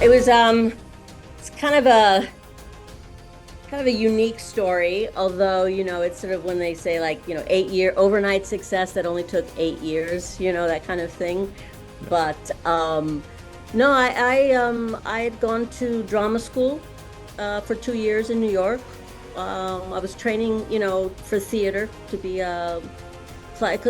It was it's kind of a unique story, although, it's sort of when they say, like, 8-year overnight success that only took 8 years, that kind of thing. But no, I had gone to drama school for 2 years in New York. I was training, for theater to be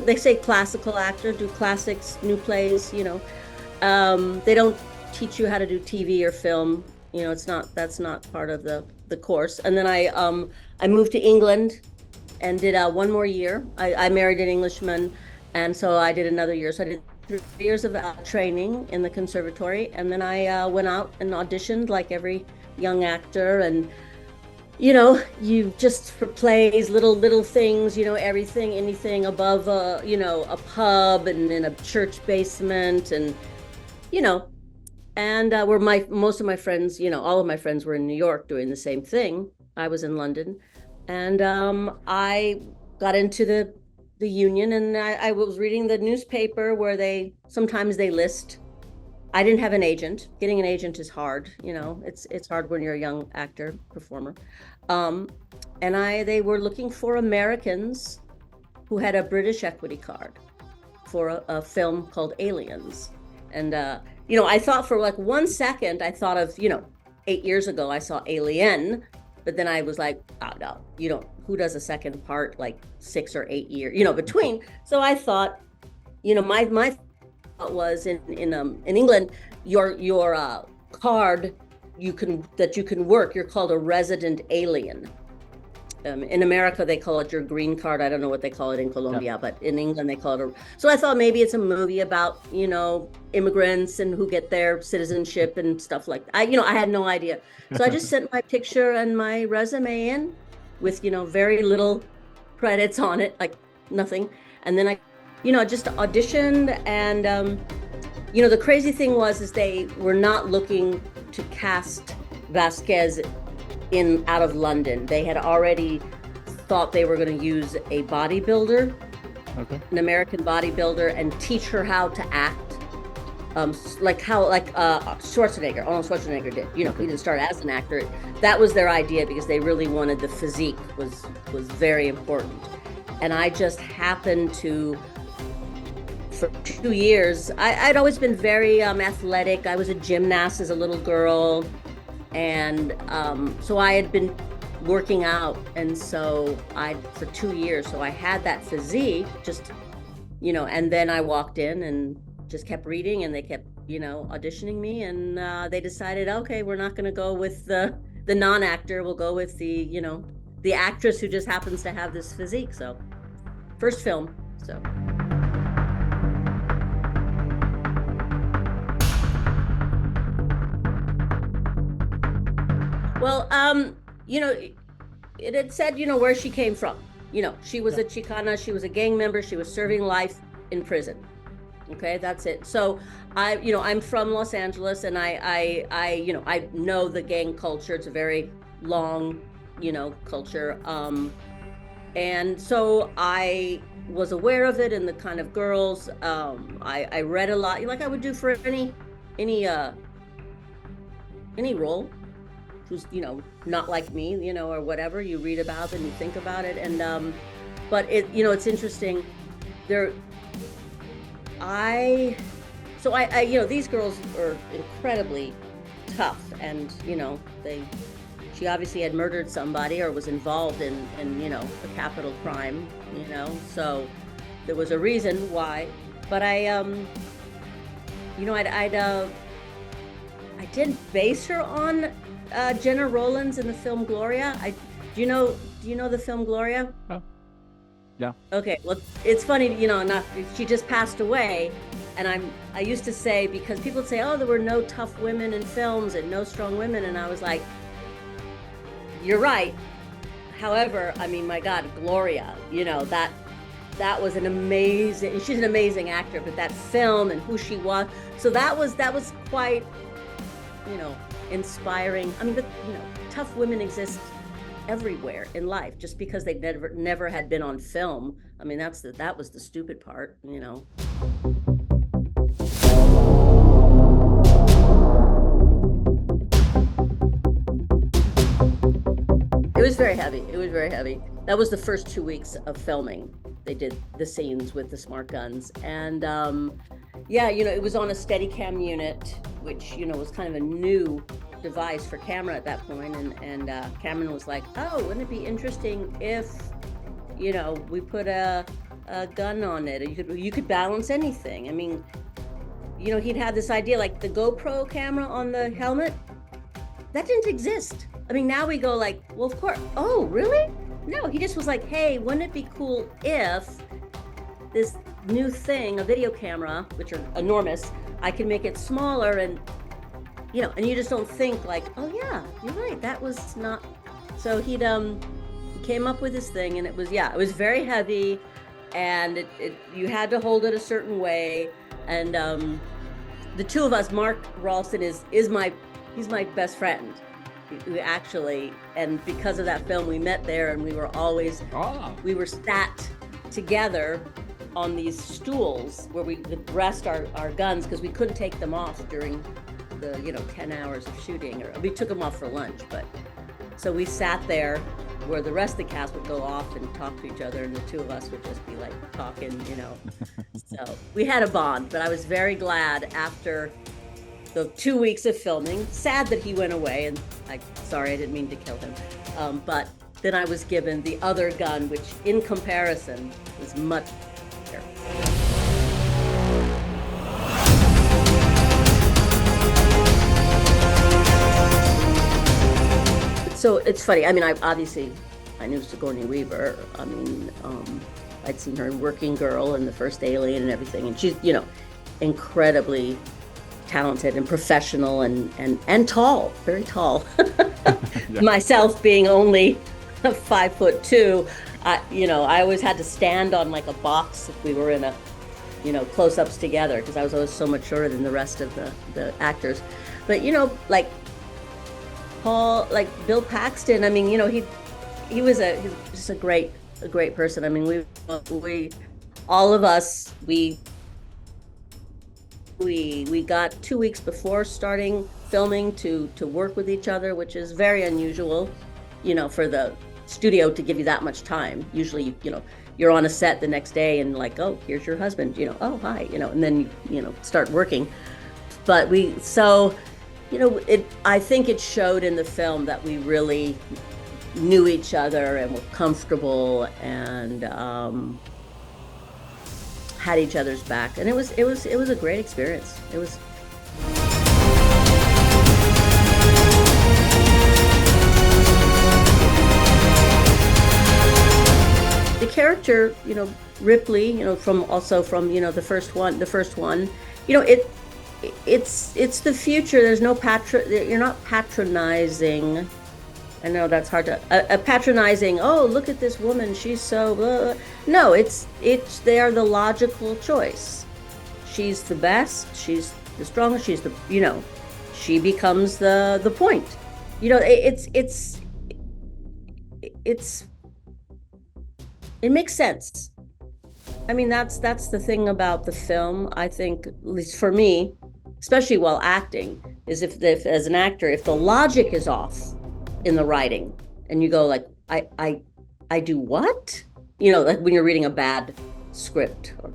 they say classical actor, do classics, new plays, They don't teach you how to do TV or film. That's not part of the course. And then I moved to England and did one more year. I married an Englishman, and so I did another year. So I did 3 years of training in the conservatory, and then I went out and auditioned like every young actor. And you just, for plays, little things, anything above a pub and in a church basement, and where most of my friends, all of my friends were in New York doing the same thing. I was in London, and I got into the union, and I was reading the newspaper where sometimes they list. I didn't have an agent. Getting an agent is hard. It's hard when you're a young actor, performer. And they were looking for Americans who had a British equity card for a film called Aliens. And I thought for like 1 second, I thought of, 8 years ago, I saw Alien, but then I was like, oh no, who does a second part like 6 or 8 years, between. So I thought, my thought was in England, your card that you can work, you're called a resident alien. In America, they call it your green card. I don't know what they call it in Colombia, but in England, they call it so I thought maybe it's a movie about, immigrants and who get their citizenship and stuff like that. I had no idea. So I just sent my picture and my resume in with, very little credits on it, like nothing. And then I, just auditioned. And, the crazy thing is they were not looking to cast Vásquez out of London. They had already thought they were going to use a bodybuilder, an American bodybuilder, and teach her how to act, like Schwarzenegger, Arnold Schwarzenegger did. He didn't start as an actor. That was their idea because they really wanted the physique was very important. And I just happened to, for 2 years, I'd always been very athletic. I was a gymnast as a little girl. And so I had been working out, and so for 2 years, so I had that physique, just, and then I walked in and just kept reading, and they kept, auditioning me, and they decided, okay, we're not going to go with the non-actor, we'll go with the actress who just happens to have this physique. So first film, so. Well, it had said, where she came from. She was a Chicana, she was a gang member, she was serving life in prison. Okay, that's it. So I'm from Los Angeles, and I know the gang culture. It's a very long, culture. And so I was aware of it and the kind of girls. I read a lot, like I would do for any role. Who's not like me, or whatever. You read about it and you think about it, and but it's interesting. These girls are incredibly tough, and she obviously had murdered somebody or was involved in a capital crime, so there was a reason why. But I didn't base her on Jenna Rollins in the film Gloria. Do you know the film Gloria? Oh, yeah. Okay, well, it's funny, she just passed away, and I used to say, because people would say, oh, there were no tough women in films and no strong women, and I was like, you're right. However, I mean, my God, Gloria, that was an amazing. She's an amazing actor, but that film and who she was, so that was quite, inspiring. I mean, but tough women exist everywhere in life. Just because they never had been on film, I mean, that was the stupid part, was very heavy. It was very heavy. That was the first 2 weeks of filming. They did the scenes with the smart guns. And yeah, it was on a Steadicam unit, which, was kind of a new device for camera at that point. And Cameron was like, oh, wouldn't it be interesting if, we put a gun on it? You could balance anything. I mean, he'd had this idea, like the GoPro camera on the helmet. That didn't exist. I mean, now we go like, well, of course. Oh, really? No, he just was like, hey, wouldn't it be cool if this new thing, a video camera, which are enormous, I can make it smaller and, and you just don't think like, oh yeah, you're right, that was not. So he came up with this thing, and it was very heavy, and you had to hold it a certain way. And the two of us, Mark Ralston he's my best friend. We actually, and because of that film, we met there, and we were sat together on these stools where we could rest our guns, because we couldn't take them off during the 10 hours of shooting, or we took them off for lunch. But so we sat there where the rest of the cast would go off and talk to each other, and the two of us would just be like talking, So we had a bond. But I was very glad after the 2 weeks of filming. Sad that he went away, and sorry, I didn't mean to kill him. But then I was given the other gun, which in comparison was much better. So it's funny. I mean, I knew Sigourney Weaver. I mean, I'd seen her in Working Girl and The First Alien and everything, and she's, incredibly talented and professional and tall, very tall. Yeah. Myself being only 5'2", I always had to stand on like a box if we were in a, close-ups together, because I was always so much shorter than the rest of the actors. But like Paul, like Bill Paxton, I mean, he was he's just a great person. I mean, we all of us, we got 2 weeks before starting filming to work with each other, which is very unusual, for the studio to give you that much time. Usually, you're on a set the next day and like, oh, here's your husband, oh, hi, and then you start working. But I think it showed in the film that we really knew each other and were comfortable and had each other's back, and it was a great experience. It was. The character, Ripley, from the first one, it's the future. There's no you're not patronizing. I know that's hard to patronizing. Oh, look at this woman. She's so blah. No, they are the logical choice. She's the best. She's the strongest. She's she becomes the point. It makes sense. I mean, that's the thing about the film. I think, at least for me, especially while acting, is if as an actor, if the logic is off in the writing, and you go like, I do what? Like when you're reading a bad script, or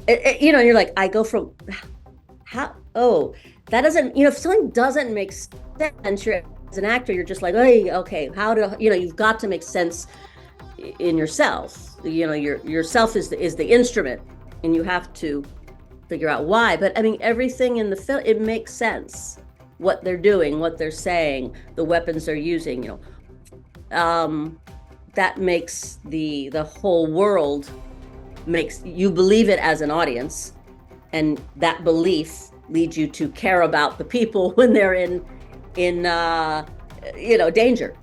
you're like, I go from how, oh, that doesn't, if something doesn't make sense, you're, as an actor, you're just like, hey, okay, how to, you've got to make sense in yourself. Yourself is the instrument, and you have to figure out why. But I mean, everything in the film, it makes sense. What they're doing, what they're saying, the weapons they're using, that makes the whole world, makes you believe it as an audience, and that belief leads you to care about the people when they're in danger,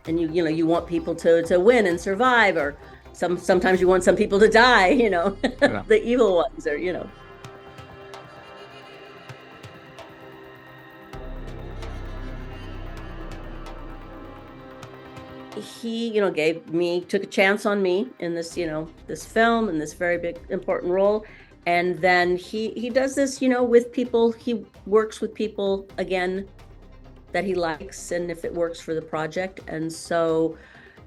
and you want people to win and survive, or sometimes you want some people to die, yeah. The evil ones, or he, took a chance on me in this, this film, and this very big, important role. And then he does this, with people. He works with people again that he likes and if it works for the project. And so,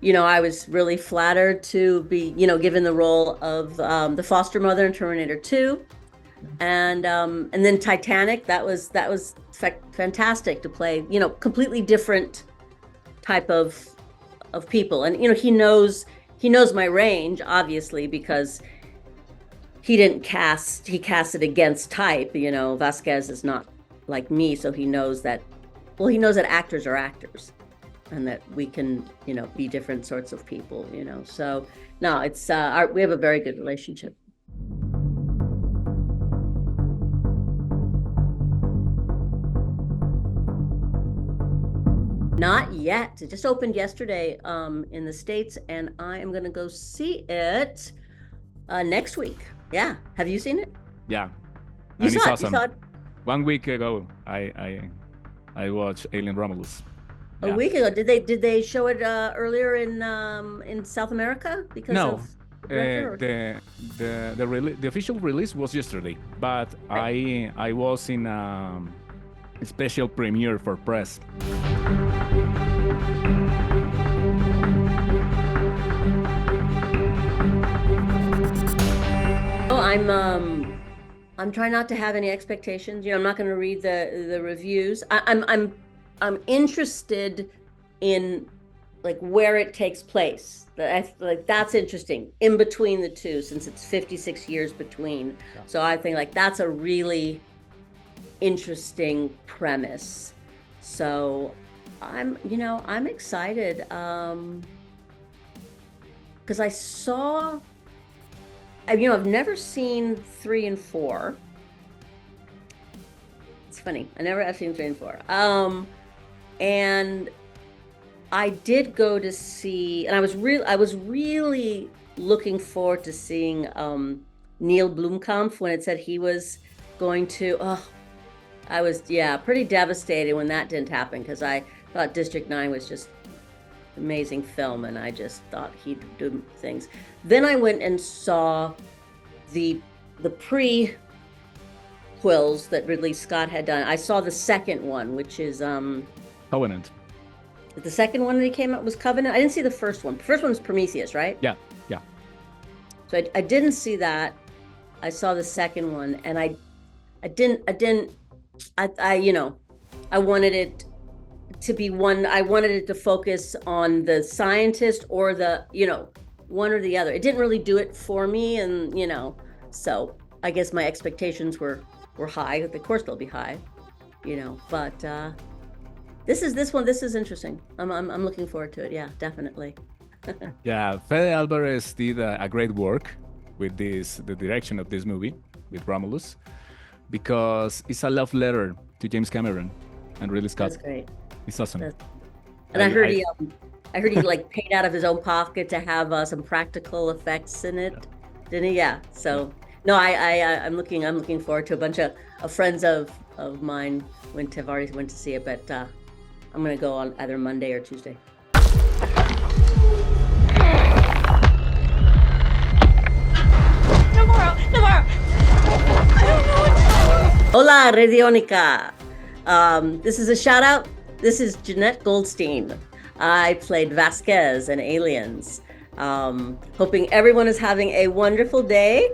I was really flattered to be, given the role of the foster mother in Terminator 2. And then Titanic, that was fantastic to play, completely different type of people. And, he knows my range, obviously, because he casted against type. Vásquez is not like me, so he knows that actors are actors and that we can, be different sorts of people, So no, it's we have a very good relationship. Not yet. It just opened yesterday in the States, and I am going to go see it next week. Yeah. Have you seen it? Yeah. You saw it? Awesome. You saw it? 1 week ago, I watched Alien Romulus. A week ago. Did they show it earlier in South America? Because no. of the official release was yesterday, but right. I was in a special premiere for press. I'm trying not to have any expectations. I'm not going to read the reviews. I'm interested in like where it takes place. That's interesting in between the two, since it's 56 years between. Yeah. So I think like that's a really interesting premise. So I'm excited because I've never seen 3 and 4. It's funny. I've seen 3 and 4. And I did go to see, and I was really looking forward to seeing Neil Blomkamp when it said he was going to. I was pretty devastated when that didn't happen, because I thought District 9 was just an amazing film, and I just thought he'd do things. Then I went and saw the prequels that Ridley Scott had done. I saw the second one, which is Covenant. The second one that he came out was Covenant. I didn't see the first one. The first one was Prometheus, right? Yeah. So I didn't see that. I saw the second one, and I wanted it to be one. I wanted it to focus on the scientist or the, one or the other. It didn't really do it for me, and so I guess my expectations were high. Of course they'll be high, but this is interesting. I'm looking forward to it. Yeah, definitely. Yeah, Fede Alvarez did a great work with the direction of this movie with Romulus, because it's a love letter to James Cameron and Ridley Scott. That's great. It's awesome. I heard he like paid out of his own pocket to have some practical effects in it, didn't he? Yeah. So no, I'm looking forward to. A bunch of friends of mine have already went to see it, but I'm gonna go on either Monday or Tuesday. No more. I don't know what to do. Hola, Radionica. This is a shout out. This is Jenette Goldstein. I played Vásquez in Aliens. Hoping everyone is having a wonderful day.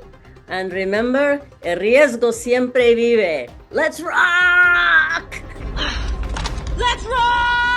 And remember, el riesgo siempre vive. Let's rock! Let's rock!